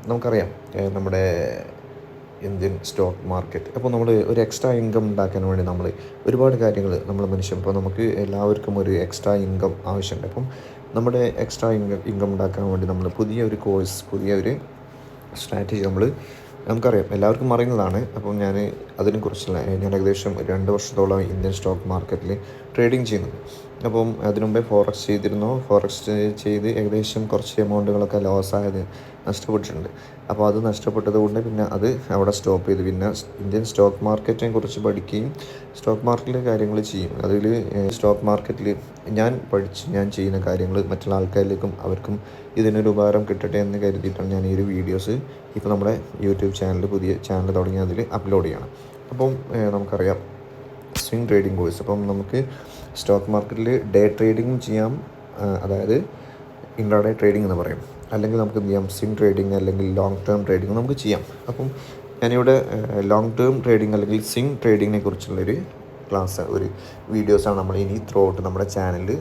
നമുക്കറിയാം നമ്മുടെ Indian stock market. അപ്പോൾ നമ്മൾ ഒരു എക്സ്ട്രാ ഇൻകം ഉണ്ടാക്കാൻ വേണ്ടി നമ്മൾ ഒരുപാട് കാര്യങ്ങൾ നമ്മൾ മനുഷ്യൻ ഇപ്പോൾ നമുക്ക് എല്ലാവർക്കും ഒരു എക്സ്ട്രാ ഇൻകം ആവശ്യമുണ്ട്. അപ്പം നമ്മുടെ എക്സ്ട്രാ ഇൻകം ഉണ്ടാക്കാൻ വേണ്ടി നമ്മൾ പുതിയ ഒരു കോഴ്സ്, പുതിയ ഒരു സ്ട്രാറ്റജി നമുക്കറിയാം, എല്ലാവർക്കും അറിയുന്നതാണ്. അപ്പം അതിനെക്കുറിച്ചുള്ള ഞാൻ ഏകദേശം 2 വർഷത്തോളം ഇന്ത്യൻ സ്റ്റോക്ക് മാർക്കറ്റിൽ ട്രേഡിങ് ചെയ്യുന്നുണ്ട്. അപ്പം അതിനു മുമ്പേ ഫോറക്സ് ചെയ്തിരുന്നു. ഫോറക്സ് ചെയ്ത് ഏകദേശം കുറച്ച് എമൗണ്ടുകളൊക്കെ ലോസായത് നഷ്ടപ്പെട്ടിട്ടുണ്ട്. അപ്പോൾ അത് നഷ്ടപ്പെട്ടത് കൊണ്ട് പിന്നെ അത് അവിടെ സ്റ്റോപ്പ് ചെയ്തു. പിന്നെ ഇന്ത്യൻ സ്റ്റോക്ക് മാർക്കറ്റിനെ കുറിച്ച് പഠിക്കുകയും സ്റ്റോക്ക് മാർക്കറ്റിലെ കാര്യങ്ങൾ ചെയ്യും. അതിൽ സ്റ്റോക്ക് മാർക്കറ്റിൽ ഞാൻ ചെയ്യുന്ന കാര്യങ്ങൾ മറ്റുള്ള ആൾക്കാരിലേക്കും അവർക്കും ഇതിനൊരു ഉപകാരം കിട്ടട്ടെ എന്ന് കരുതിയിട്ടാണ് ഞാൻ ഈ ഒരു വീഡിയോസ് ഇപ്പോൾ നമ്മുടെ യൂട്യൂബ് പുതിയ ചാനൽ തുടങ്ങി അതിൽ അപ്ലോഡ് ചെയ്യണം. അപ്പം നമുക്കറിയാം സ്വിംഗ് ട്രേഡിംഗ് കോഴ്സ്. അപ്പം നമുക്ക് സ്റ്റോക്ക് മാർക്കറ്റിൽ ഡേ ട്രേഡിങ്ങും ചെയ്യാം, അതായത് ഇൻട്രാഡേ ട്രേഡിംഗ് എന്ന് പറയും. അല്ലെങ്കിൽ നമുക്ക് എന്ത് ചെയ്യാം, സ്വിംഗ് ട്രേഡിംഗ് അല്ലെങ്കിൽ ലോങ് ടേം ട്രേഡിംഗ് നമുക്ക് ചെയ്യാം. അപ്പം ഞാനിവിടെ ലോങ് ടേം ട്രേഡിംഗ് അല്ലെങ്കിൽ സ്വിംഗ് ട്രേഡിങ്ങിനെ കുറിച്ചുള്ളൊരു ഒരു വീഡിയോസാണ് നമ്മൾ ഇനി ത്രൂ ഔട്ട് നമ്മുടെ ചാനലിൽ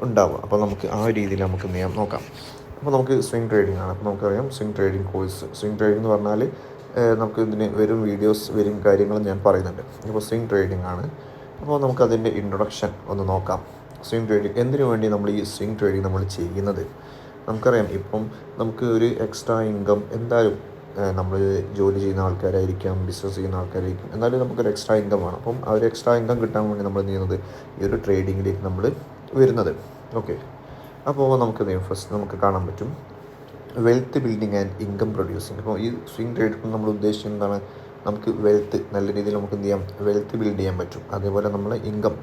ഉണ്ടാവുക. അപ്പോൾ നമുക്ക് ആ രീതിയിൽ നമുക്ക് എന്ത് ചെയ്യാം നോക്കാം. അപ്പോൾ നമുക്ക് സ്വിംഗ് ട്രേഡിംഗ് ആണ്. അപ്പോൾ നമുക്കറിയാം swing trading course. Swing trading എന്ന് പറഞ്ഞാൽ നമുക്ക് ഇതിന് വരും കാര്യങ്ങളും ഞാൻ പറയുന്നുണ്ട്. ഇപ്പോൾ സ്വിംഗ് ട്രേഡിംഗ് ആണ്. അപ്പോൾ നമുക്കതിൻ്റെ ഇൻട്രൊഡക്ഷൻ ഒന്ന് നോക്കാം. സ്വിംഗ് ട്രേഡിംഗ് എന്തിനു വേണ്ടി നമ്മൾ ഈ സ്വിംഗ് ട്രേഡിംഗ് നമ്മൾ ചെയ്യുന്നത്? നമുക്കറിയാം ഇപ്പം നമുക്ക് ഒരു എക്സ്ട്രാ ഇൻകം എന്തായാലും നമ്മൾ ജോലി ചെയ്യുന്ന ആൾക്കാരായിരിക്കാം, ബിസിനസ് ചെയ്യുന്ന ആൾക്കാരായിരിക്കും, എന്നാലും നമുക്കൊരു എക്സ്ട്രാ ഇൻകം വേണം. അപ്പം ആ ഒരു എക്സ്ട്രാ ഇൻകം കിട്ടാൻ വേണ്ടി നമ്മൾ എന്ത് ചെയ്യുന്നത്, ഈ ഒരു ട്രേഡിങ്ങിലേക്ക് നമ്മൾ വരുന്നത്. ഓക്കെ, അപ്പോൾ ഫസ്റ്റ് നമുക്ക് കാണാൻ പറ്റും wealth building and income producing. അപ്പോൾ ഈ സ്വിംഗ് ട്രേഡ് നമ്മൾ ഉദ്ദേശിക്കുന്നത് എന്താണ്? നമുക്ക് നല്ല രീതിയിൽ നമുക്ക് എന്ത് ചെയ്യാം, വെൽത്ത് ബിൽഡ് ചെയ്യാൻ പറ്റും. അതേപോലെ നമ്മളെ ഇൻകം,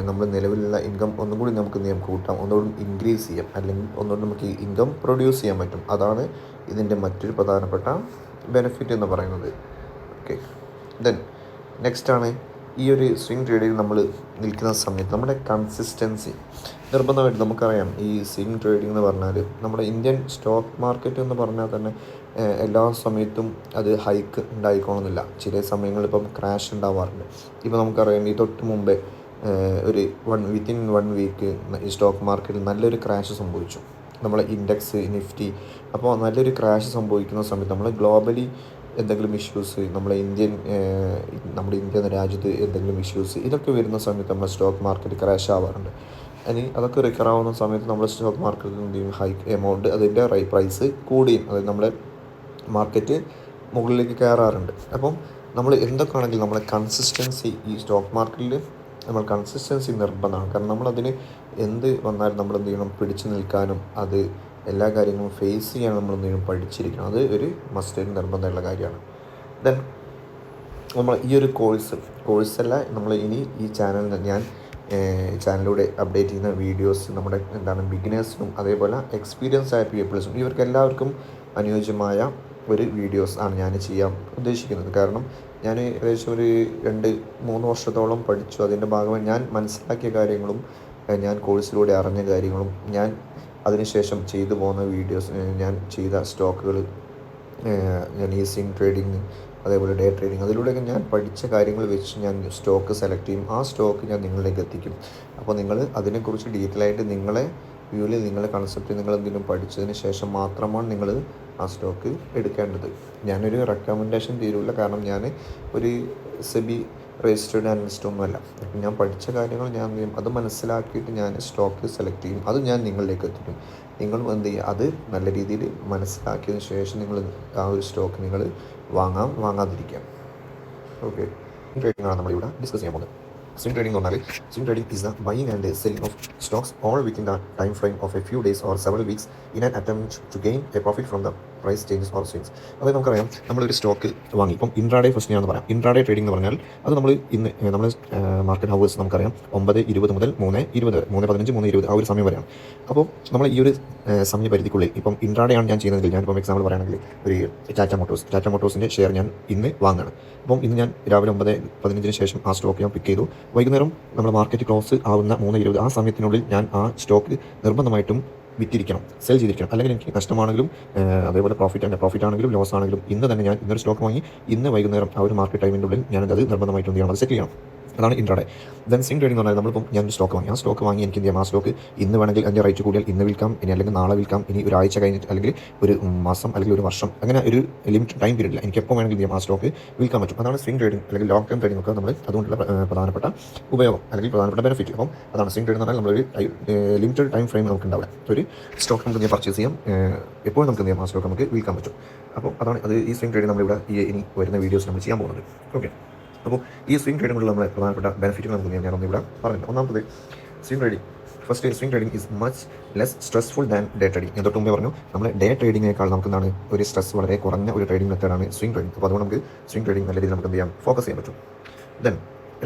നമ്മൾ നിലവിലുള്ള ഇൻകം ഒന്നും കൂടി നമുക്ക് എന്ത് ചെയ്യാം, കൂട്ടാം, ഒന്നുകൂടി ഇൻക്രീസ് ചെയ്യാം, അല്ലെങ്കിൽ ഒന്നുകൂടി നമുക്ക് ഇൻകം പ്രൊഡ്യൂസ് ചെയ്യാൻ പറ്റും. അതാണ് ഇതിൻ്റെ മറ്റൊരു പ്രധാനപ്പെട്ട ബെനിഫിറ്റ് എന്ന് പറയുന്നത്. ഓക്കെ, ദെൻ നെക്സ്റ്റാണ് ഈ ഒരു സ്വിംഗ് ട്രേഡിൽ നമ്മൾ നിൽക്കുന്ന സമയത്ത് നമ്മുടെ കൺസിസ്റ്റൻസി നിർബന്ധമായിട്ട്. നമുക്കറിയാം ഈ സ്വിംഗ് ട്രേഡിംഗ് എന്ന് പറഞ്ഞാൽ നമ്മുടെ ഇന്ത്യൻ സ്റ്റോക്ക് മാർക്കറ്റ് എന്ന് പറഞ്ഞാൽ തന്നെ എല്ലാ സമയത്തും അത് ഹൈക്ക് ഉണ്ടായിക്കോണമെന്നില്ല. ചില സമയങ്ങളിൽ ഇപ്പം ക്രാഷ് ഉണ്ടാവാറുണ്ട്. ഇപ്പോൾ നമുക്കറിയാം ഈ തൊട്ട് മുമ്പേ വിത്തിൻ 1 വീക്ക് ഈ സ്റ്റോക്ക് മാർക്കറ്റിൽ നല്ലൊരു ക്രാഷ് സംഭവിച്ചു, നമ്മളെ ഇൻഡെക്സ് നിഫ്റ്റി. അപ്പോൾ നല്ലൊരു ക്രാഷ് സംഭവിക്കുന്ന സമയത്ത് നമ്മൾ ഗ്ലോബലി എന്തെങ്കിലും ഇഷ്യൂസ്, നമ്മുടെ ഇന്ത്യ എന്ന രാജ്യത്ത് എന്തെങ്കിലും ഇഷ്യൂസ്, ഇതൊക്കെ വരുന്ന സമയത്ത് നമ്മുടെ സ്റ്റോക്ക് മാർക്കറ്റ് ക്രാഷ് ആവാറുണ്ട്. അതൊക്കെ റിക്കവർ ആവുന്ന സമയത്ത് നമ്മുടെ സ്റ്റോക്ക് മാർക്കറ്റിൽ എന്ത് ചെയ്യും, ഹൈ എമൗണ്ട് അതിൻ്റെ പ്രൈസ് കൂടിയും, അതായത് നമ്മുടെ മാർക്കറ്റ് മുകളിലേക്ക് കയറാറുണ്ട്. അപ്പം നമ്മൾ എന്തൊക്കെയാണെങ്കിലും നമ്മളെ കൺസിസ്റ്റൻസി ഈ സ്റ്റോക്ക് മാർക്കറ്റിൽ നമ്മൾ കൺസിസ്റ്റൻസി നിർബന്ധമാണ്. കാരണം നമ്മളതിന് എന്ത് വന്നാലും നമ്മൾ എന്ത് ചെയ്യണം, പിടിച്ചു നിൽക്കാനും അത് എല്ലാ കാര്യങ്ങളും ഫേസ് ചെയ്യാൻ നമ്മൾ എന്ത് ചെയ്യണം, പഠിച്ചിരിക്കണം. അത് ഒരു മസ്റ്റ് നിർബന്ധമുള്ള കാര്യമാണ്. ദെൻ നമ്മൾ ഈ ഒരു കോഴ്സല്ല നമ്മൾ ഇനി ഈ ചാനലിലൂടെ അപ്ഡേറ്റ് ചെയ്യുന്ന വീഡിയോസ് നമ്മുടെ ബിഗിനേഴ്സിനും അതേപോലെ എക്സ്പീരിയൻസ് ആയ പീപ്പിൾസും ഇവർക്ക് എല്ലാവർക്കും അനുയോജ്യമായ ഒരു വീഡിയോസ് ആണ് ഞാൻ ചെയ്യാൻ ഉദ്ദേശിക്കുന്നത്. കാരണം ഞാൻ ഏകദേശം ഒരു 2-3 വർഷത്തോളം പഠിച്ചു. അതിൻ്റെ ഭാഗമായി ഞാൻ മനസ്സിലാക്കിയ കാര്യങ്ങളും ഞാൻ കോഴ്സിലൂടെ അറിഞ്ഞ കാര്യങ്ങളും ഞാൻ അതിനുശേഷം ചെയ്തു പോകുന്ന വീഡിയോസ്, ഞാൻ ചെയ്ത സ്റ്റോക്കുകൾ, ഞാൻ ഈ സ്വിംഗ് ട്രേഡിങ് അതേപോലെ ഡേ ട്രേഡിങ്, അതിലൂടെയൊക്കെ ഞാൻ പഠിച്ച കാര്യങ്ങൾ വെച്ച് ഞാൻ സ്റ്റോക്ക് സെലക്ട് ചെയ്യും. ആ സ്റ്റോക്ക് ഞാൻ നിങ്ങളിലേക്ക് എത്തിക്കും. അപ്പോൾ നിങ്ങൾ അതിനെക്കുറിച്ച് ഡീറ്റെയിൽ ആയിട്ട് നിങ്ങളെ വ്യൂവിൽ നിങ്ങളുടെ കൺസെപ്റ്റ് നിങ്ങൾ എന്തെങ്കിലും പഠിച്ചതിന് ശേഷം മാത്രമാണ് നിങ്ങൾ ആ സ്റ്റോക്ക് എടുക്കേണ്ടത്. ഞാനൊരു റെക്കമെൻഡേഷൻ തീരുമില്ല, കാരണം ഞാൻ ഒരു സെബി രജിസ്റ്റേർഡ് അനലിസ്റ്റൊന്നുമല്ല. അപ്പം ഞാൻ പഠിച്ച കാര്യങ്ങൾ ഞാൻ എന്ത് ചെയ്യും, അത് മനസ്സിലാക്കിയിട്ട് ഞാൻ സ്റ്റോക്ക് സെലക്ട് ചെയ്യും. അത് ഞാൻ നിങ്ങളിലേക്ക് എത്തിക്കും. നിങ്ങളും എന്ത് ചെയ്യുക, അത് നല്ല രീതിയിൽ മനസ്സിലാക്കിയതിന് ശേഷം നിങ്ങൾ ആ ഒരു സ്റ്റോക്ക് നിങ്ങൾ വാങ്ങാതിരിക്കാം. ഓക്കെ, ട്രേഡിംഗ് ആണ് നമ്മളിവിടെ ഡിസ്കസ് ചെയ്യാൻ പോകുന്നത്. സ്വിംഗ് ട്രേഡിംഗ് എന്ന് പറഞ്ഞാൽ swing trading is the buying and selling of stocks all within the time frame of a few days or several weeks in an attempt to gain a profit from the price changes or swings. അതായത് നമുക്കറിയാം നമ്മളൊരു stock വാങ്ങി, ഇപ്പം intraday first ഞാനെന്ന് പറയാം. Intraday trading എന്ന് പറഞ്ഞാൽ അത് നമ്മൾ മാർക്കറ്റ് ഹവേഴ്സ് നമുക്കറിയാം 9:20 മുതൽ 3:20 3:15 3:20 ആ ഒരു സമയം വരെയാണ്. അപ്പോൾ നമ്മൾ ഈ ഒരു സമയപരിധിക്കുള്ളിൽ ഇപ്പം ഇൻട്രാഡേ ആണ് ഞാൻ ചെയ്യുന്നതെങ്കിൽ, ഞാനിപ്പം എക്സാമ്പിൾ പറയുകയാണെങ്കിൽ ഒരു ടാറ്റ മോട്ടോഴ്സിൻ്റെ ഷെയർ ഞാൻ ഇന്ന് വാങ്ങുകയാണ്. അപ്പം ഇന്ന് ഞാൻ രാവിലെ 9:15 ശേഷം ആ സ്റ്റോക്ക് ഞാൻ പിക്ക് ചെയ്തു. വൈകുന്നേരം നമ്മൾ മാർക്കറ്റ് ക്ലോസ് ആവുന്ന 3:20 ആ സമയത്തിനുള്ളിൽ ഞാൻ ആ സ്റ്റോക്ക് നിർബന്ധമായിട്ടും വിറ്റിരിക്കണം, സെൽ ചെയ്തിരിക്കണം. അല്ലെങ്കിൽ എനിക്ക് നഷ്ടമാണെങ്കിലും അതേപോലെ പ്രോഫിറ്റ് ആണെങ്കിലും ലോസ് ആണെങ്കിലും ഇന്ന് തന്നെ ഞാൻ ഇന്നൊരു സ്റ്റോക്ക് വാങ്ങി ഇന്ന് വൈകുന്നേരം ആ ഒരു മാർക്കറ്റ് ടൈമിൻ്റെ ഉള്ളിൽ ഞാനത് നിർബന്ധമായിട്ടും എന്ത് ചെയ്യണം, അത് സെറ്റിൽ ചെയ്യണം. അതാണ് ഇൻട്രാഡേ. ദെൻ സ്വിംഗ് ട്രേഡിംഗ് എന്ന് പറഞ്ഞാൽ നമ്മളിപ്പം ഞാനൊരു സ്റ്റോക്ക് വാങ്ങി, ആ സ്റ്റോക്ക് വാങ്ങി എനിക്ക് എന്ത് ചെയ്യാം, ആ സ്റ്റോക്ക് ഇന്ന് വേണമെങ്കിൽ അതിൻ്റെ റേറ്റ് കൂടിയാൽ ഇന്ന് വിൽക്കാം, ഇനി അല്ലെങ്കിൽ നാളെ വിൽക്കാം, ഇനി ഒരാഴ്ച കഴിഞ്ഞിട്ട് അല്ലെങ്കിൽ ഒരു മാസം അല്ലെങ്കിൽ ഒരു വർഷം, അങ്ങനെ ഒരു ലിമിറ്റ് ടൈം പീരീഡില്ല, എനിക്ക് എപ്പോൾ വേണമെങ്കിൽ എന്ത് ചെയ്യാം, ആ സ്റ്റോക്ക് വിൽക്കാൻ പറ്റും. അതാണ് സ്വിംഗ് ട്രേഡിംഗ് അല്ലെങ്കിൽ ലോങ് ടേം ട്രേഡിംഗ് ഒക്കെ നമ്മൾ അതുകൊണ്ടുള്ള പ്രധാനപ്പെട്ട ഉപയോഗം അല്ലെങ്കിൽ പ്രധാനപ്പെട്ട ബെനിഫിറ്റ്. അപ്പം അതാണ് സ്വിംഗ് ട്രേഡിംഗ് എന്ന് പറഞ്ഞാൽ നമ്മളൊരു ലിമിറ്റഡ് ടൈം ഫ്രെയിം നമുക്ക് ഉണ്ടാവില്ല. ഒരു സ്റ്റോക്ക് നമുക്ക് എന്ത് പർച്ചേസ് ചെയ്യാം, എപ്പോഴും നമുക്ക് എന്ത് ചെയ്യാം, ആ സ്റ്റോക്ക് നമുക്ക് വിൽക്കാൻ പറ്റും. അപ്പോൾ അതാണ് അത് ഈ സ്വിംഗ് ട്രേഡിംഗ് നമ്മളിവിടെ ഇനി വരുന്ന വീഡിയോസ് നമ്മൾ ചെയ്യാൻ പോകുന്നത്. ഓക്കെ, അപ്പോൾ ഈ സ്വിംഗ് ട്രേഡിംഗുള്ള നമ്മുടെ പ്രധാനപ്പെട്ട ബെനിഫിറ്റുകൾ നമുക്ക് ഞാനൊന്ന് ഇവിടെ പറഞ്ഞു. ഒന്നാമത്തത് swing trading. First, swing trading is much less stressful than day trading. ഞാൻ തൊട്ട് മുമ്പേ പറഞ്ഞു, നമ്മൾ ഡേ ട്രേഡിങ്ങിനേക്കാൾ നമുക്ക് എന്താണ് ഒരു സ്ട്രെസ് വളരെ കുറഞ്ഞ ഒരു ട്രേഡിംഗ് മെത്തേഡാണ് സ്വിംഗ് ട്രേഡിംഗ്. അപ്പോൾ അതുകൊണ്ട് നമുക്ക് സ്വിംഗ് ട്രേഡിംഗ് നല്ല രീതിയിൽ നമുക്ക് എന്ത് ചെയ്യാം, ഫോക്കസ് ചെയ്യാൻ പറ്റും. ദെൻ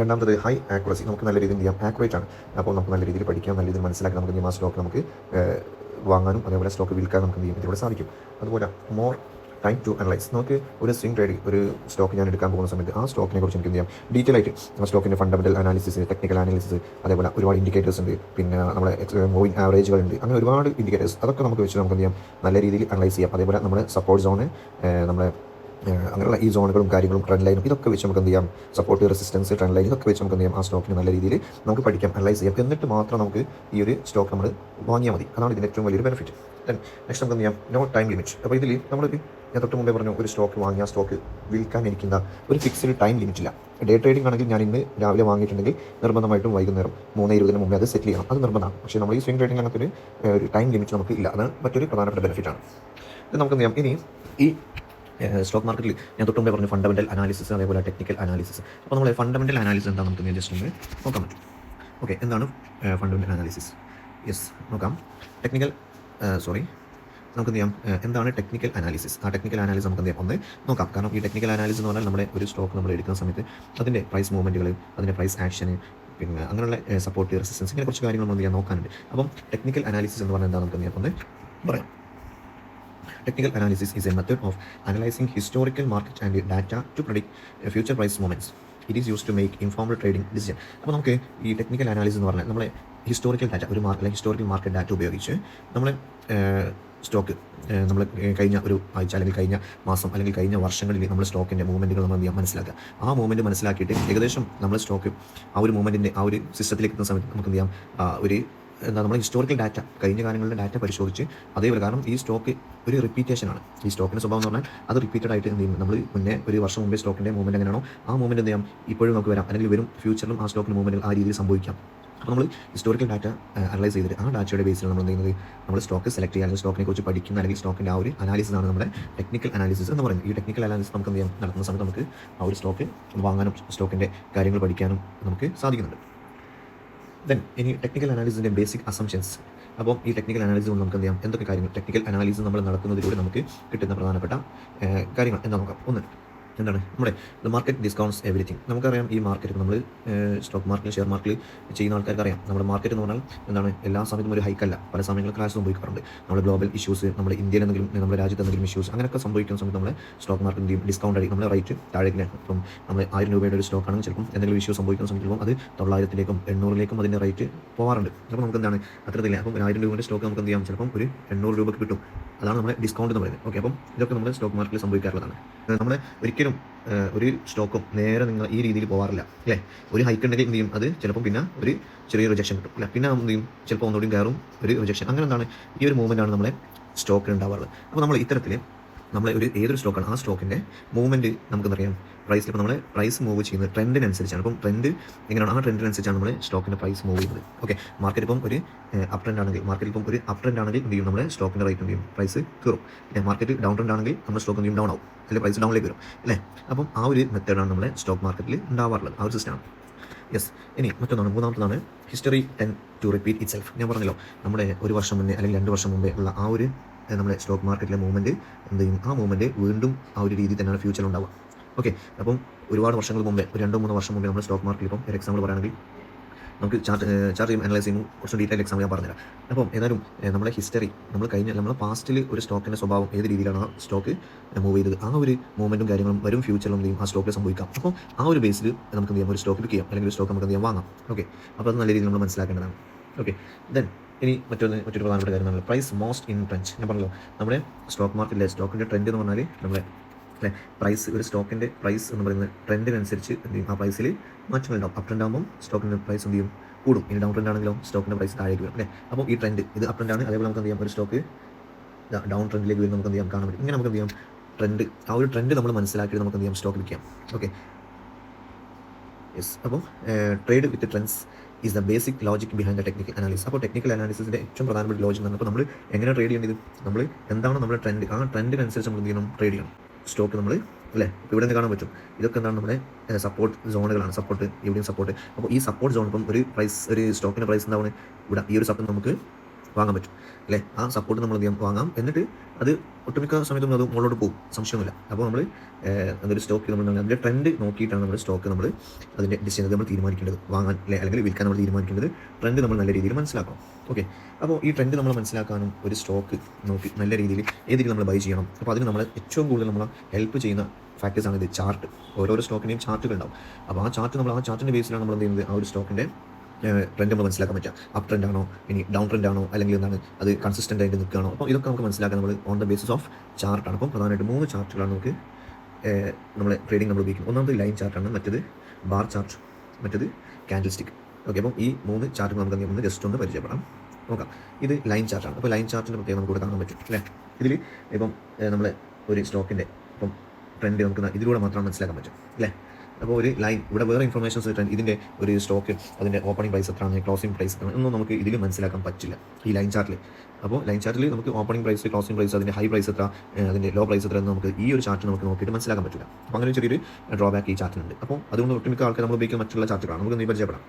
രണ്ടാമത്തത് ഹൈ ആക്യുറസി. നമുക്ക് നല്ല രീതിയിൽ എന്ത് ചെയ്യാം, ആക്യുറേറ്റ് ആണ്. അപ്പോൾ നമുക്ക് നല്ല രീതിയിൽ പഠിക്കാം, നല്ല രീതിയിൽ മനസ്സിലാക്കാൻ നമുക്ക് ആ സ്റ്റോക്ക് നമുക്ക് വാങ്ങാനും അതേപോലെ സ്റ്റോക്ക് വിൽക്കാൻ നമുക്ക് എന്ത് ചെയ്യും, ഇതിലൂടെ സാധിക്കും. അതുപോലെ മോർ ടൈം ടു അനലൈസ്. നമുക്ക് ഒരു സ്വിംഗ് ട്രേഡിംഗ് ഒരു സ്റ്റോക്ക് ഞാൻ എടുക്കാൻ പോകുന്ന സമയത്ത് ആ സ്റ്റോക്കിനെ കുറിച്ച് എനിക്ക് എന്ത് ചെയ്യാം, ഡീറ്റെയിൽ ആയിട്ട് ആ സ്റ്റോക്കിൻ്റെ ഫണ്ടമെൻ്റൽ അനാലിസിസ്, ടെക്നിക്കൽ അനാലിസിസ്, അതേപോലെ ഒരുപാട് ഇൻഡിക്കേറ്റേഴ്സ് ഉണ്ട്, പിന്നെ നമ്മുടെ മൂവിങ് ആവറേജുകളുണ്ട്, അങ്ങനെ ഒരുപാട് ഇൻഡിക്കേറ്റേഴ്സ്, അതൊക്കെ നമുക്ക് വെച്ച് നമുക്ക് എന്ത് ചെയ്യാം, നല്ല രീതിയിൽ അനലൈസ് ചെയ്യാം. അതേപോലെ നമ്മുടെ സപ്പോർട്ട് സോണ്, നമ്മുടെ അങ്ങനെയുള്ള ഈ സോണുകളും കാര്യങ്ങളും ട്രെൻഡ് ലൈനും ഇതൊക്കെ വെച്ച് നമുക്ക് എന്ത് ചെയ്യാം, സപ്പോർട്ട്, റെസിസ്റ്റൻസ്, ട്രെൻഡ് ലൈൻ ഇതൊക്കെ വെച്ച് നമുക്ക് എന്ത് ചെയ്യാം, ആ സ്റ്റോക്കിന് നല്ല രീതിയിൽ നമുക്ക് പഠിക്കാം, അനലൈസ് ചെയ്യാം. എന്നിട്ട് മാത്രം നമുക്ക് ഈ ഒരു സ്റ്റോക്ക് നമ്മൾ വാങ്ങിയാൽ മതി. അതാണ് ഇതിൻ്റെ ഏറ്റവും വലിയൊരു ബെനിഫിറ്റ്. ദെൻ നെക്സ്റ്റ് നമുക്ക് എന്ത് ചെയ്യാം, നോ ടൈം ലിമിറ്റ്. അപ്പോൾ ഇതിൽ നമ്മളൊരു ഞാൻ തൊട്ട് മുമ്പേ പറഞ്ഞു, ഒരു സ്റ്റോക്ക് വാങ്ങി ആ സ്റ്റോക്ക് വിൽക്കാൻ എനിക്കെന്താ ഒരു ഫിക്സ്ഡ് ടൈം ലിമിറ്റ് ഇല്ല. ഡേ ട്രേഡിംഗ് ആണെങ്കിൽ ഞാൻ ഇന്ന് രാവിലെ വാങ്ങിയിട്ടുണ്ടെങ്കിൽ നിർബന്ധമായിട്ടും വൈകുന്നേരം 3:20 മുമ്പേ അത് സെറ്റിൽ ചെയ്യണം, അത് നിർബന്ധമാണ്. പക്ഷേ നമ്മൾ ഈ സ്വിംഗ് ട്രേഡിംഗ് അങ്ങനത്തെ ഒരു ടൈം ലിമിറ്റ് നമുക്ക് ഇല്ല. അതാണ് മറ്റൊരു പ്രധാനപ്പെട്ട ബെനിഫിറ്റാണ്. ഇത് നമുക്ക് എന്ത് ചെയ്യാം, ഇനി ഈ സ്റ്റോക്ക് മാർക്കറ്റിൽ ഞാൻ തൊട്ട് മുമ്പേ പറഞ്ഞു ഫണ്ടമെൻ്റൽ അനാലിസിസ്, അതേപോലെ ടെക്നിക്കൽ അനാലിസിസ്. അപ്പോൾ നമ്മൾ ഫണ്ടമെൻ്റൽ അനാലിസിസ് എന്താ നമുക്ക് ജസ്റ്റ് ഒന്ന് നോക്കാൻ പറ്റും. ഓക്കെ, എന്താണ് ഫണ്ടമെൻ്റൽ അനാലിസിസ്? യെസ്, നോക്കാം. നമുക്ക് എന്ത് ചെയ്യാം, എന്താണ് ടെക്നിക്കൽ അനാലിസിസ്? ആ ടെക്നിക്കൽ അനാലിസിസ് നമുക്ക് എന്ത് ചെയ്യാം, ഒന്ന് നോക്കാം. കാരണം ഈ ടെക്നിക്കൽ അനാലിസിസ് എന്ന് പറഞ്ഞാൽ നമ്മുടെ ഒരു സ്റ്റോക്ക് നമ്മൾ എടുക്കുന്ന സമയത്ത് അതിൻ്റെ പ്രൈസ് മൂവ്മെൻറ്റുകൾ, അതിൻ്റെ പ്രൈസ് ആക്ഷന്, പിന്നെ അങ്ങനെയുള്ള സപ്പോർട്ട്, റെസിസ്റ്റൻസ്, ഇങ്ങനെ കുറച്ച് കാര്യങ്ങൾ നമ്മൾ എന്ത് ചെയ്യാൻ നോക്കാനുണ്ട്. അപ്പം ടെക്നിക്കൽ അനാലിസിസ് എന്ന് പറഞ്ഞാൽ എന്താ നമുക്ക് എന്ത് ചെയ്യാം ഒന്ന് പറയാം. Technical analysis is a method of analyzing historical market and data to predict future price movements. It is used to make informed trading decision. അപ്പോൾ നമുക്ക് ഈ ടെക്നിക്കൽ അനാലിസിസ് എന്ന് പറഞ്ഞാൽ നമ്മളെ ഹിസ്റ്റോറിക്കൽ ഡാറ്റ, ഒരു ഹിസ്റ്റോറിക്കൽ മാർക്കറ്റ് ഡാറ്റ ഉപയോഗിച്ച് നമ്മൾ stock നമ്മൾ കഴിഞ്ഞ ഒരു ആഴ്ച അല്ലെങ്കിൽ കഴിഞ്ഞ മാസം അല്ലെങ്കിൽ കഴിഞ്ഞ വർഷങ്ങളിൽ നമ്മൾ സ്റ്റോക്കിൻ്റെ മൂവ്മെൻറ്റുകൾ നമ്മൾ എന്ത് ചെയ്യാം, മനസ്സിലാക്കുക. ആ മൂവ്മെൻറ്റ് മനസ്സിലാക്കിയിട്ട് ഏകദേശം നമ്മൾ സ്റ്റോക്ക് ആ ഒരു മൂവ്മെൻറ്റിൻ്റെ ആ ഒരു സിസ്റ്റത്തിലേക്ക് എത്തുന്ന സമയത്ത് നമുക്ക് എന്ത് ചെയ്യാം, ഒരു നമ്മൾ ഹിസ്റ്റോറിക്കൽ ഡാറ്റ, കഴിഞ്ഞ കാലങ്ങളിലെ ഡാറ്റ പരിശോധിച്ച് അതേപോലെ, കാരണം ഈ സ്റ്റോക്ക് ഒരു റിപ്പീറ്റേഷനാണ്. ഈ സ്റ്റോക്കിൻ്റെ സ്വഭാവം എന്ന് പറഞ്ഞാൽ അത് റിപ്പീറ്റഡ് ആയിട്ട് എന്ത് ചെയ്യും, നമ്മൾ മുന്നേ ഒരു വർഷം മുമ്പേ സ്റ്റോക്കിൻ്റെ മൂവ്മെൻറ്റ് എങ്ങനെയാണോ ആ മൂവ്മെൻറ്റ് എന്ത് ചെയ്യാം, ഇപ്പോഴും നമുക്ക് വരാം, അല്ലെങ്കിൽ വരും ഫ്യൂച്ചറിലും ആ സ്റ്റോക്കിൻ്റെ മൂവ്മെൻറ്റ് ആ രീതിയിൽ സംഭവിക്കാം. അപ്പോൾ നമ്മൾ ഹിസ്റ്റോറിക്കൽ ഡാറ്റ അനലൈസ് ചെയ്തിട്ട് ആ ഡാറ്റയുടെ ബേസിൽ നമ്മൾ എന്ത് ചെയ്യുന്നത്, നമ്മൾ സ്റ്റോക്ക് സെലക്ട് ചെയ്യുക, അല്ലെങ്കിൽ സ്റ്റോക്കിനെ കുറിച്ച് പഠിക്കുന്ന, അല്ലെങ്കിൽ സ്റ്റോക്കിൻ്റെ ആ ഒരു അനാലിസിസ് ആണ് നമ്മുടെ ടെക്നിക്കൽ അനാലിസിസ് എന്ന് പറയുന്നത്. ഈ ടെക്നിക്കൽ അനാലിസിസ് നമുക്ക് എന്ത് ചെയ്യാം, നടത്തുന്ന സമയത്ത് നമുക്ക് ആ ഒരു സ്റ്റോക്ക് വാങ്ങാനും സ്റ്റോക്കിൻ്റെ കാര്യങ്ങൾ പഠിക്കാനും നമുക്ക് സാധിക്കുന്നുണ്ട്. ദെൻ ഇനി ടെക്നിക്കൽ അനാലിസിൻ്റെ ബേസിക് അസംഷൻസ്. അപ്പോൾ ഈ ടെക്നിക്കൽ അനാലിസിസ് കൊണ്ട് നമുക്ക് എന്ത് ചെയ്യാം, എന്തൊക്കെ കാര്യങ്ങൾ ടെക്നിക്കൽ അനാലിസിസ് നമ്മൾ നടത്തുന്നതിലൂടെ നമുക്ക് കിട്ടുന്ന പ്രധാനപ്പെട്ട കാര്യങ്ങൾ എന്താ നോക്കാം. ഒന്ന്, എന്താണ് നമ്മുടെ മാർക്കറ്റ് ഡിസ്കൗണ്ട്സ് എവറിത്തിങ്. നമുക്കറിയാം ഈ മാർക്കറ്റ് നമ്മൾ സ്റ്റോക്ക് മാർക്കറ്റിൽ, ഷെയർ മാർക്കറ്റിൽ ചെയ്യുന്ന ആൾക്കാർക്ക് അറിയാം, നമ്മുടെ മാർക്കറ്റ് എന്ന് പറഞ്ഞാൽ എന്താണ്, എല്ലാ സമയത്തും ഒരു ഹൈക്കല്ല, പല സമയങ്ങളിൽ ക്രാഷ് സംഭവിക്കാറുണ്ട്. നമ്മുടെ ഗ്ലോബൽ ഇഷ്യൂസ്, നമ്മുടെ ഇന്ത്യയിൽ എന്തെങ്കിലും, നമ്മുടെ രാജ്യത്ത് എന്തെങ്കിലും ഇഷ്യൂസ് അങ്ങനെയൊക്കെ സംഭവിക്കുന്ന സമയത്ത് നമ്മുടെ സ്റ്റോക്ക് മാർക്കറ്റ് ഡിസ്കൗണ്ട് ആയി നമ്മുടെ റേറ്റ് താഴേക്ക്. ഇപ്പം നമ്മൾ 1000 രൂപയുടെ ഒരു സ്റ്റോക്കാണെങ്കിൽ ചിലപ്പം എന്തെങ്കിലും ഇഷ്യൂ സംഭവിക്കുന്ന സമയത്ത് ചിലപ്പം അത് 900-ലേക്കും 800-ലേക്കും അതിൻ്റെ റേറ്റ് പോകാറുണ്ട്. അപ്പോൾ നമുക്ക് എന്താണ് അത്രത്തില്ല. അപ്പം 1000 രൂപയുടെ സ്റ്റോക്ക് നമുക്ക് എന്ത് ചെയ്യാം, ചിലപ്പം ഒരു 800 രൂപയ്ക്ക് കിട്ടും. അതാണ് നമ്മുടെ ഡിസ്കൗണ്ട് എന്ന് പറയുന്നത്. ഓക്കെ, അപ്പം ഇതൊക്കെ നമ്മുടെ സ്റ്റോക്ക് മാർക്കറ്റിൽ സംഭവിക്കാറുള്ളതാണ്. നമ്മൾ ഒരിക്കലും ഒരു സ്റ്റോക്കും നേരെ നിങ്ങൾ ഈ രീതിയിൽ പോകാറില്ല അല്ലേ. ഒരു ഹൈക്ക് ഉണ്ടെങ്കിൽ എന്ത് ചെയ്യും, അത് ചിലപ്പം പിന്നെ ഒരു ചെറിയ റിജക്ഷൻ കിട്ടും അല്ല, പിന്നെ എന്ത് ചെയ്യും, ചിലപ്പോൾ ഒന്നുകൂടി കയറും ഒരു റിജക്ഷൻ. അങ്ങനെ എന്താണ് ഈ ഒരു മൂവ്മെൻ്റ് ആണ് നമ്മളെ സ്റ്റോക്കിൽ ഉണ്ടാവാറുള്ളത്. അപ്പോൾ നമ്മൾ ഇത്തരത്തിൽ നമ്മൾ ഏതൊരു സ്റ്റോക്കാണ് ആ സ്റ്റോക്കിൻ്റെ മൂവ്മെൻറ്റ് നമുക്കെന്നറിയാം, പ്രൈസിൽ ഇപ്പോൾ നമ്മൾ പ്രൈസ് മൂവ് ചെയ്യുന്നത് ട്രെൻഡിനനുസരിച്ചാണ്. അപ്പം ട്രെൻഡ് എങ്ങനെയാണ്, ആ ട്രെൻഡിനനുസരിച്ചാണ് നമ്മൾ സ്റ്റോക്കിൻ്റെ പ്രൈസ് മൂവ് ചെയ്യുന്നത്. ഓക്കെ, മാർക്കറ്റ് ഇപ്പം ഒരു അപ് ട്രെൻഡ് ആണെങ്കിൽ, മാർക്കറ്റിൽ ഇപ്പം ഒരു അപ് ട്രെൻഡ് ആണെങ്കിൽ എന്ത് ചെയ്യും, നമ്മുടെ സ്റ്റോക്കിൻ്റെ റേറ്റ് എന്ത് ചെയ്യും, പ്രൈസ് കയറും. മാർക്കറ്റ് ഡൗൺ ട്രെൻഡ് ആണെങ്കിൽ നമ്മുടെ സ്റ്റോക്ക് എന്ത് ചെയ്യും, ഡൗൺ ആവും, അല്ലെങ്കിൽ പ്രൈസ് ഡൗണിലേക്ക് വരും അല്ലേ. അപ്പം ആ ഒരു മെത്തേഡാണ് നമ്മുടെ സ്റ്റോക്ക് മാർക്കറ്റിൽ ഉണ്ടാവാറുള്ളത്, ആ ഒരു സിസ്റ്റമാണ്. യെസ്, ഇനി മറ്റൊന്നാണ്, മൂന്നാമത്തതാണ് history tend to repeat itself. ഞാൻ പറഞ്ഞല്ലോ, നമ്മുടെ ഒരു വർഷം മുന്നേ അല്ലെങ്കിൽ 2 വർഷം മുമ്പേ ഉള്ള ആ ഒരു നമ്മുടെ സ്റ്റോക്ക് മാർക്കറ്റിലെ മൂവ്മെൻറ്റ് എന്ത് ചെയ്യും, ആ മൂവ്മെൻറ്റ് വീണ്ടും ആ ഒരു രീതി തന്നെയാണ് ഫ്യൂച്ചറിൽ ഉണ്ടാവുക. ഓക്കെ, അപ്പം ഒരുപാട് വർഷങ്ങൾ മുമ്പേ, ഒരു 2-3 വർഷം മുമ്പേ നമ്മുടെ സ്റ്റോക്ക് മാർക്കറ്റിൽ, ഇപ്പം ഒരു എക്സാമ്പിൾ പറയുകയാണെങ്കിൽ നമുക്ക് ചാർട്ട് ചെയ്യും, അനലൈസ് ചെയ്യുമ്പോൾ കുറച്ച് ഡീറ്റെയിൽ എക്സാമ്പിൾ ഞാൻ പറഞ്ഞുതരാം. അപ്പം ഏതായാലും നമ്മുടെ ഹിസ്റ്ററി, നമ്മുടെ പാസ്റ്റിൽ ഒരു സ്റ്റോക്കിൻ്റെ സ്വഭാവം ഏത് രീതിയിലാണ് ആ സ്റ്റോക്ക് മൂവ് ചെയ്തത്, ആ ഒരു മൂവ്മെൻറ്റും കാര്യങ്ങളും വരും ഫ്യൂച്ചറിലും എന്ത് ചെയ്യും, ആ സ്റ്റോക്കിൽ സംഭവിക്കാം. അപ്പോൾ ആ ഒരു ബേസിൽ നമുക്ക് എന്ത് ചെയ്യാം, ഒരു സ്റ്റോക്ക് പിക്ക് ചെയ്യാം, അല്ലെങ്കിൽ ഒരു സ്റ്റോക്ക് നമുക്ക് എന്ത് ചെയ്യാം, വാങ്ങാം. ഓക്കെ, അപ്പോൾ അത് നല്ല രീതിയിൽ നമ്മൾ മനസ്സിലാക്കേണ്ടതാണ്. ഓക്കെ, ദെൻ ഇനി മറ്റൊരു പ്രധാനപ്പെട്ട കാര്യമാണ് പ്രൈസ് മോസ്റ്റ് ഇൻ ട്രെൻഡ്. ഞാൻ പറഞ്ഞല്ലോ, നമ്മുടെ സ്റ്റോക്ക് മാർക്കറ്റിലെ സ്റ്റോക്കിൻ്റെ ട്രെൻഡ് എന്ന് പറഞ്ഞാൽ നമ്മുടെ അല്ലേ. പ്രൈസ്, ഒരു സ്റ്റോക്കിൻ്റെ പ്രൈസ് എന്ന് പറയുന്നത് ട്രെൻഡിനനുസരിച്ച് എന്ത് ചെയ്യും, ആ പ്രൈസിൽ മാറ്റങ്ങളുണ്ടാവും. അപ്പ് ട്രെൻഡ് ആകുമ്പോൾ സ്റ്റോക്കിൻ്റെ പ്രൈസ് എന്ത് ചെയ്യും, കൂടും. ഇനി ഡൗൺ ട്രെൻഡ് ആണെങ്കിലോ സ്റ്റോക്കിൻ്റെ പ്രൈസ് താഴേക്ക് വരും, അല്ലേ. അപ്പോൾ ഈ ട്രെൻഡ് ഇത് അപ്പ് ട്രെൻഡ് ആണ്, അതേപോലെ നമുക്ക് എന്ത് ചെയ്യാം, ഒരു സ്റ്റോക്ക് ഡൗൺ ട്രെൻഡിലേക്ക് വരുമ്പോൾ നമുക്ക് എന്ത് ചെയ്യാം, കാണാൻ പറ്റും. ഇങ്ങനെ നമുക്ക് എന്ത് ചെയ്യാം, ട്രെൻഡ്, ആ ഒരു ട്രെൻഡ് നമ്മൾ മനസ്സിലാക്കിയിട്ട് നമുക്ക് എന്ത് ചെയ്യാം, സ്റ്റോക്ക് വിൽക്കാം. Okay, yes. അപ്പോൾ trade with trends is the basic logic behind the technical analysis. അപ്പോൾ ടെക്നിക്കൽ അനാലിസിസിൻ്റെ ഏറ്റവും പ്രധാനപ്പെട്ട ലോജിക് എന്ന് പറഞ്ഞാൽ, നമ്മൾ എങ്ങനെ ട്രേഡ് ചെയ്യേണ്ടത്, നമ്മൾ എന്താണ് നമ്മുടെ ട്രെൻഡ്, ആ ട്രെൻഡിനനുസരിച്ച് നമ്മൾ എന്ത് ചെയ്യണം, ട്രേഡ് ചെയ്യണം സ്റ്റോക്ക് നമ്മൾ, അല്ലേ. ഇപ്പോൾ ഇവിടെ നിന്ന് കാണാൻ പറ്റും, ഇതൊക്കെ എന്താണ് നമ്മുടെ സപ്പോർട്ട് സോണുകളാണ്. സപ്പോർട്ട്, ഇവിടെയും സപ്പോർട്ട്. അപ്പോൾ ഈ സപ്പോർട്ട് സോൺ, ഇപ്പം ഒരു പ്രൈസ്, ഒരു സ്റ്റോക്കിൻ്റെ പ്രൈസ് എന്താണ് ഇവിടെ, ഈ ഒരു സപ്പോർട്ട് നമുക്ക് വാങ്ങാൻ പറ്റും, അല്ലേ. ആ സപ്പോർട്ട് നമ്മൾ എന്ത് ചെയ്യാം, വാങ്ങാം. എന്നിട്ട് അത് ഒട്ടുമിക്ക സമയത്തും അത് മുകളിലോട്ട് പോകും, സംശയമൊന്നുമില്ല. അപ്പോൾ നമ്മൾ അതൊരു സ്റ്റോക്ക് നമ്മൾ അതിൻ്റെ ട്രെൻഡ് നോക്കിയിട്ടാണ് നമ്മൾ സ്റ്റോക്ക് നമ്മൾ അതിൻ്റെ ഡിസിഷൻ നമ്മൾ തീരുമാനിക്കേണ്ടത്, വാങ്ങാൻ അല്ലേ അല്ലെങ്കിൽ വിൽക്കാൻ നമ്മൾ തീരുമാനിക്കേണ്ടത്. ട്രെൻഡ് നമ്മൾ നല്ല രീതിയിൽ മനസ്സിലാക്കണം. ഓക്കെ, അപ്പോൾ ഈ ട്രെൻഡ് നമ്മൾ മനസ്സിലാക്കാനും ഒരു സ്റ്റോക്ക് നോക്കി നല്ല രീതിയിൽ ഏത് രീതിയിൽ നമ്മൾ ബൈ ചെയ്യണം, അപ്പോൾ അതിന് നമ്മൾ ഏറ്റവും കൂടുതൽ നമ്മളെ ഹെൽപ്പ് ചെയ്യുന്ന ഫാക്ടേഴ്സാണ് ഇത്, ചാർട്ട്. ഓരോരോ സ്റ്റോക്കിൻ്റെയും ചാർട്ടുകൾ ഉണ്ടാവും. അപ്പോൾ ആ ചാർട്ട് നമ്മൾ, ആ ചാർട്ടിൻ്റെ ബേസിലാണ് നമ്മൾ എന്ത് ചെയ്യുന്നത്, ആ ഒരു സ്റ്റോക്കിൻ്റെ ട്രെൻഡ് നമ്മൾ മനസ്സിലാക്കാൻ പറ്റുക. അപ്പ് ട്രെൻഡ് ആണോ, ഇനി ഡൗൺ ട്രെൻഡ് ആണോ, അല്ലെങ്കിൽ എന്താണ് അത് കൺസിസ്റ്റൻ്റ് ആയിട്ട് നിൽക്കുകയാണോ. അപ്പോൾ ഇതൊക്കെ നമുക്ക് മനസ്സിലാക്കാൻ നമ്മൾ ഓൺ ദ ബേസിസ് ഓഫ് ചാർട്ടാണ്. അപ്പം പ്രധാനമായിട്ട് 3 ചാർട്ടുകളാണ് നമുക്ക് നമ്മളെ ട്രേഡിംഗ് നമ്മൾ ഉപയോഗിക്കുന്നത്. ഒന്നാമത് ലൈൻ ചാർട്ടാണ്, മറ്റേത് ബാർ ചാർട്ട്, മറ്റേത് ക്യാൻഡിൽ സ്റ്റിക്ക്. ഓക്കെ, അപ്പം ഈ 3 ചാർട്ടുകൾ നമുക്ക് ഒന്ന് ജസ്റ്റ് ഒന്ന് പരിചയപ്പെടാം, നോക്കാം. ഇത് ലൈൻ ചാർട്ടാണ്. അപ്പോൾ ലൈൻ ചാർട്ടിൻ്റെ പ്രത്യേകം നമുക്ക് ഇവിടെ കാണാൻ പറ്റും, അല്ലേ. ഇതിൽ ഇപ്പം നമ്മളെ ഒരു സ്റ്റോക്കിൻ്റെ ഇപ്പം ട്രെൻഡ് നമുക്ക് ഇതിലൂടെ മാത്രം മനസ്സിലാക്കാൻ പറ്റും, അല്ലേ. അപ്പോൾ ഒരു ലൈൻ, ഇവിടെ വേറെ ഇൻഫർമേഷൻസ് കിട്ടാൻ ഇതിൻ്റെ ഒരു സ്റ്റോക്ക് അതിൻ്റെ ഓപ്പണിംഗ് പ്രൈസ് എത്രയാണ്, ക്ലോസിംഗ് പ്രൈസ് എത്രയാണ് ഒന്നും നമുക്ക് ഇതിൽ മനസ്സിലാക്കാൻ പറ്റില്ല ഈ ലൈൻ ചാർട്ടിൽ. അപ്പോൾ ലൈൻ ചാർട്ടിൽ നമുക്ക് ഓപ്പണിംഗ് പ്രൈസ്, ക്ലോസിംഗ് പ്രൈസ്, അതിൻ്റെ ഹൈ പ്രൈസ് എത്ര, അതിൻ്റെ ലോ പ്രൈസ് എത്ര എന്ന് നമുക്ക് ഈ ഒരു ചാർട്ട് നമുക്ക് നോക്കിയിട്ട് മനസ്സിലാക്കാൻ പറ്റില്ല. അപ്പോൾ അങ്ങനെ ചെറിയൊരു ഡ്രോബാക്ക് ഈ ചാർട്ടിനുണ്ട്. അപ്പോൾ അതുകൊണ്ട് ഒട്ടുമിക്ക ആൾക്കാർ നമ്മൾ ഉപയോഗിക്കുന്ന മറ്റുള്ള ചാർട്ടുകളാണ്, നമുക്ക് നീ പരിചയപ്പെടാം.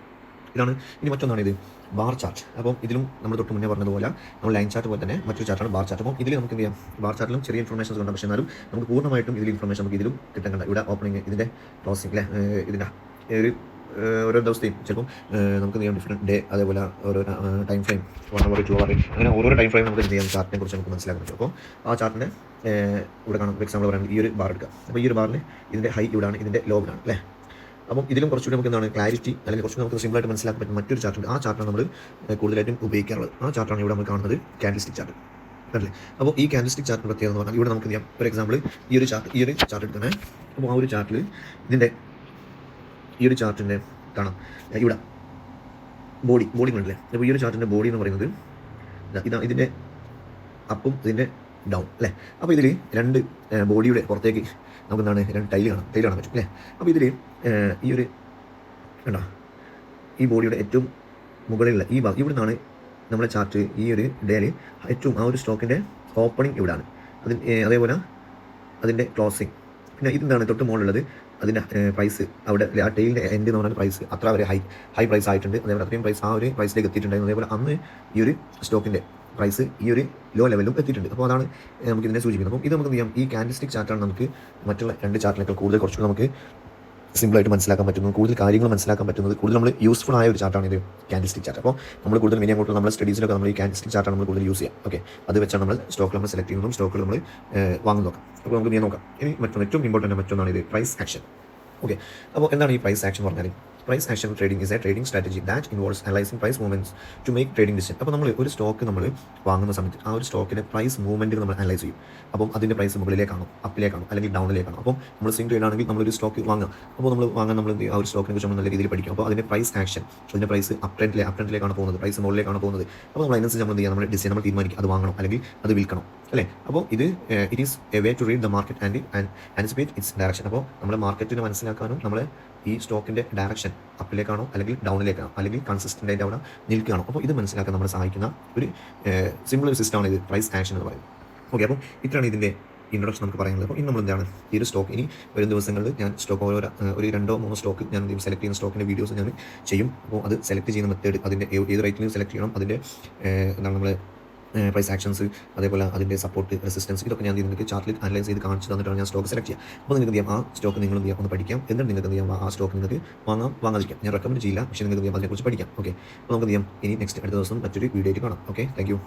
ഇതാണ്. ഇനി മറ്റൊന്നാണ് ഇത് ബാർ ചാർട്ട്. അപ്പം ഇതിലും നമ്മൾ തൊട്ട് മുന്നേ പറഞ്ഞതുപോലെ നമ്മൾ ലൈൻ ചാർട്ട് പോലെ തന്നെ മറ്റൊരു ചാർട്ടാണ് ബാർ ചാർട്ട്. അപ്പോൾ ഇതിൽ നമുക്ക് എന്ത് ചെയ്യാം, ബാർ ചാർട്ടിലും ചെറിയ ഇൻഫർമേഷൻസ് ഉണ്ട്, പക്ഷേ എന്നാലും നമുക്ക് പൂർണ്ണമായിട്ടും ഇതിൽ ഇൻഫർമേഷൻ നമുക്ക് ഇതിലും കിട്ടാൻ. ഇവിടെ ഓപ്പണിംഗ്, ഇതിൻ്റെ ക്ലോസിംഗ്, അല്ലേ, ഇതിൻ്റെ ഒരു ഓരോ ദിവസത്തെയും ചിലപ്പം നമുക്ക് എന്ത് ചെയ്യാം, ഡിഫറെൻറ്റ് ഡേ, അതേപോലെ ഓരോ ടൈം ഫ്രെയിം, 1 hour 2 hour, അങ്ങനെ ഓരോ ടൈം ഫ്രെയിം നമുക്ക് എന്ത് ചെയ്യാം, ചാർട്ടിനെ കുറിച്ച് നമുക്ക് മനസ്സിലാക്കാൻ പറ്റും. അപ്പോൾ ആ ചാർട്ടിൻ്റെ ഇവിടെ കാണാം. ഫോർ എക്സാമ്പിൾ പറയുന്നത് ഈ ഒരു ബാർ എടുക്കുക. അപ്പോൾ ഈ ഒരു ബാറിൽ ഇതിൻ്റെ ഹൈ ഇവിടെയാണ്, ഇതിൻ്റെ ലോ ഇവിടെയാണ്, അല്ലേ. അപ്പം ഇതിലും കുറച്ചുകൂടി നമുക്ക് എന്താണ് ക്ലാരിറ്റി, അല്ലെങ്കിൽ കുറച്ചുകൂടി നമുക്ക് സിമ്പിളായിട്ട് മനസ്സിലാക്കാൻ പറ്റും മറ്റൊരു ചാർട്ടുണ്ട്. ആ ചാർട്ടാണ് നമ്മൾ കൂടുതലായിട്ടും ഉപയോഗിക്കാറുള്ളത്. ആ ചാർട്ടാണ് ഇവിടെ നമ്മൾ കാണുന്നത്, ക്യാൻഡിൽ സ്റ്റിക്ക് ചാർട്ട്, അല്ലേ. അപ്പോൾ ഈ ക്യാൻഡിൽ സ്റ്റിക്ക് ചാർട്ടിൻ്റെ പ്രത്യേകത എന്ന് പറഞ്ഞാൽ, ഇവിടെ നമുക്ക് ചെയ്യാം, ഫോർ എക്സാമ്പിൾ ഈ ഒരു ചാർട്ട് എടുക്കുന്നത്. അപ്പോൾ ആ ഒരു ചാർട്ടിൽ ഇതിൻ്റെ ഈ ഒരു ചാർട്ടിൻ്റെ കാണാം, ഇവിടെ ബോഡി കണ്ടില്ലേ. അപ്പോൾ ഈ ഒരു ചാർട്ടിൻ്റെ ബോഡി എന്ന് പറയുന്നത് ഇതാ, ഇതിൻ്റെ അപ്പും ഇതിൻ്റെ ഡൗൺ, അല്ലേ. അപ്പോൾ ഇതിൽ 2 ബോഡിയുടെ പുറത്തേക്ക് നമുക്ക് എന്താണ് 2 ടൈൽ കാണാൻ പറ്റും, അല്ലേ. അപ്പോൾ ഇതിൽ ഈ ഒരു കണ്ടോ, ഈ ബോഡിയുടെ ഏറ്റവും മുകളിലുള്ള ഈ ഭാഗം, ഇവിടെ നിന്നാണ് നമ്മുടെ ചാർട്ട് ഈ ഒരു ഡേയിൽ ഏറ്റവും ആ ഒരു സ്റ്റോക്കിൻ്റെ ഓപ്പണിംഗ് ഇവിടെയാണ്, അതേപോലെ അതിൻ്റെ ക്ലോസിംഗ്. പിന്നെ ഇതെന്താണ് തൊട്ട് മുകളിലുള്ളത്, അതിൻ്റെ പ്രൈസ് അവിടെ, ആ ടൈലിൻ്റെ എൻഡ് എന്ന് പറഞ്ഞാൽ പ്രൈസ് അത്ര വരെ ഹൈ പ്രൈസ് ആയിട്ടുണ്ട്, അതേപോലെ അത്രയും പ്രൈസ് ആ ഒരു പ്രൈസിലേക്ക് എത്തിയിട്ടുണ്ടായിരുന്നു. അതേപോലെ അന്ന് ഈ ഒരു സ്റ്റോക്കിൻ്റെ പ്രൈസ് ഈ ഒരു ലോ ലെവലിലും എത്തിയിട്ടുണ്ട്. അപ്പോൾ അതാണ് നമുക്ക് ഇതിനെ സൂചിപ്പിക്കുന്നത്. അപ്പോൾ ഇത് നമുക്ക് ചെയ്യാം, ഈ ക്യാൻഡിൽ സ്റ്റിക്ക് ചാർട്ടാണ് നമുക്ക് മറ്റുള്ള 2 ചാർട്ടിനേക്കാൾ കൂടുതൽ കുറച്ചുകൂടി നമുക്ക് സിമ്പിളായിട്ട് മനസ്സിലാക്കാൻ പറ്റുന്നത്, കൂടുതൽ കാര്യങ്ങൾ മനസ്സിലാക്കാൻ പറ്റുന്നത്, കൂടുതൽ നമ്മൾ യൂസ്ഫുൾ ആയ ഒരു ചാർട്ടാണ് ഇത് ക്യാൻഡിൽ സ്റ്റിക്ക് ചാർട്ട്. അപ്പോൾ നമ്മൾ കൂടുതൽ ഇനി അങ്ങോട്ട് നമ്മുടെ സ്റ്റഡീസിലൊക്കെ നമ്മൾ ഈ ക്യാൻഡിൽ സ്റ്റിക്ക് ചാർട്ടാണ് നമ്മൾ കൂടുതൽ യൂസ് ചെയ്യാം. ഓക്കെ, അത് വെച്ചാണ് നമ്മൾ സ്റ്റോക്കുകൾ നമ്മൾ സെലക്ട് ചെയ്യുന്നതും സ്റ്റോക്കുകൾ നമ്മൾ വാങ്ങുന്നതൊക്കെ. അപ്പോൾ നമുക്ക് നോക്കാം. ഇനി ഏറ്റവും ഇമ്പോർട്ടൻ്റ് മറ്റൊന്നാണ് ഇത് പ്രൈസ് ആക്ഷൻ. ഓക്കെ, അപ്പോൾ എന്താണ് ഈ പ്രൈസ് ആക്ഷൻ പറഞ്ഞാൽ? Price action trading is a trading strategy that involves analysing price movements to make trading decision. അപ്പോൾ നമ്മൾ ഒരു സ്റ്റോക്ക് നമ്മൾ വാങ്ങുന്ന സമയത്ത് ആ ഒരു സ്റ്റോക്കിൻ്റെ പ്രൈസ് മൂവ്മെൻറ്റുകൾ നമ്മൾ അനലൈസ് ചെയ്യും. അപ്പം അതിൻ്റെ പ്രൈസ് മുകളിലേക്കാണോ, അപ്പിലേക്കാണോ, അല്ലെങ്കിൽ ഡൗണിലേക്കാണോ. അപ്പം നമ്മൾ സ്വിംഗ് ട്രേഡ് ആണെങ്കിൽ നമ്മളൊരു സ്റ്റോക്ക് വാങ്ങാം. അപ്പോൾ നമ്മൾ നമ്മൾ ആ ഒരു സ്റ്റോക്കിനെ കുറിച്ച് നമ്മൾ നല്ല രീതിയിൽ പഠിക്കും. അപ്പോൾ അതിൻ്റെ പ്രൈസ് ആക്ഷൻ, അതിൻ്റെ പ്രൈസ് അപ്പ് ട്രെൻഡിലേക്കാണ് പോകുന്നത്, പ്രൈസ് മുകളിലേക്കാണ് പോകുന്നത്. അപ്പോൾ നമ്മൾ അതിനനുസരിച്ച് നമ്മൾ എന്ത് ചെയ്യാം, നമ്മുടെ ഡിസിഷൻ നമ്മൾ തീരുമാനിക്കും, അത് വാങ്ങണം അല്ലെങ്കിൽ അത് വിൽക്കണം, അല്ലേ. അപ്പോൾ ഇത് it is a way to read the market and anticipate its direction. അപ്പോൾ നമ്മൾ മാർക്കറ്റിനെ മനസ്സിലാക്കാനും നമ്മൾ ഈ സ്റ്റോക്കിൻ്റെ ഡയറക്ഷൻ അപ്പിലേക്കാണോ അല്ലെങ്കിൽ ഡൗണിലേക്കാണോ അല്ലെങ്കിൽ കൺസിസ്റ്റൻ്റ് ആയിട്ട് അവിടെ നിൽക്കുകയാണോ, അപ്പോൾ ഇത് മനസ്സിലാക്കാൻ നമ്മളെ സഹായിക്കുന്ന ഒരു സിമ്പിൾ ഒരു സിസ്റ്റമാണ് ഇത് പ്രൈസ് ആക്ഷൻ എന്ന് പറയുന്നത്. ഓക്കെ, അപ്പോൾ ഇത്രയാണ് ഇതിൻ്റെ ഇൻട്രൊഡക്ഷൻ നമുക്ക് പറയാനുള്ളത്. അപ്പോൾ ഇന്ന് നമ്മൾ എന്താണ് ഈ ഒരു സ്റ്റോക്ക്, ഇനി വരും ദിവസങ്ങളിൽ ഞാൻ സ്റ്റോക്ക് ഒരു 2-3 സ്റ്റോക്ക് ഞാൻ സെലക്ട് ചെയ്യുന്ന സ്റ്റോക്കിൻ്റെ വീഡിയോസ് ഞാൻ ചെയ്യും. അപ്പോൾ അത് സെലക്ട് ചെയ്യുന്ന മെത്തേഡ്, അതിൻ്റെ ഏത് റേറ്റിൽ സെലക്ട് ചെയ്യണം, അതിൻ്റെ എന്താണ് നമ്മൾ പ്രൈസ് ആക്ഷൻസ്, അതേപോലെ അതിൻ്റെ സപ്പോർട്ട്, റെസിസ്റ്റൻസ്, ഇതൊക്കെ ഞാൻ നിങ്ങൾക്ക് ചാർട്ടിൽ അനലൈസ് ചെയ്ത് കാണിച്ചു തന്നിട്ടാണ് ഞാൻ സ്റ്റോക്ക് സെലക്ട് ചെയ്യുക. അപ്പോൾ നിങ്ങൾക്ക് എന്ത് ചെയ്യാം, ആ സ്റ്റോക്ക് നിങ്ങൾ എന്ത് ചെയ്യാം, ഒന്ന് പഠിക്കാം. എന്നിട്ട് നിങ്ങൾക്ക് എന്ത് ചെയ്യാം, ആ സ്റ്റോക്ക് നിങ്ങൾക്ക് വാങ്ങാതിരിക്കാം. ഞാൻ റെക്കമെൻഡ് ചെയ്യില്ല, പക്ഷേ നിങ്ങൾക്ക് എന്ത് ചെയ്യാം, അതിനെക്കുറിച്ച് പഠിക്കാം. ഓക്കെ, അപ്പോൾ നമുക്ക് എന്ത് ചെയ്യാം, ഇനി അടുത്ത ദിവസം മറ്റൊരു വീഡിയോ ആയിട്ട് കാണാം. Okay, thank you.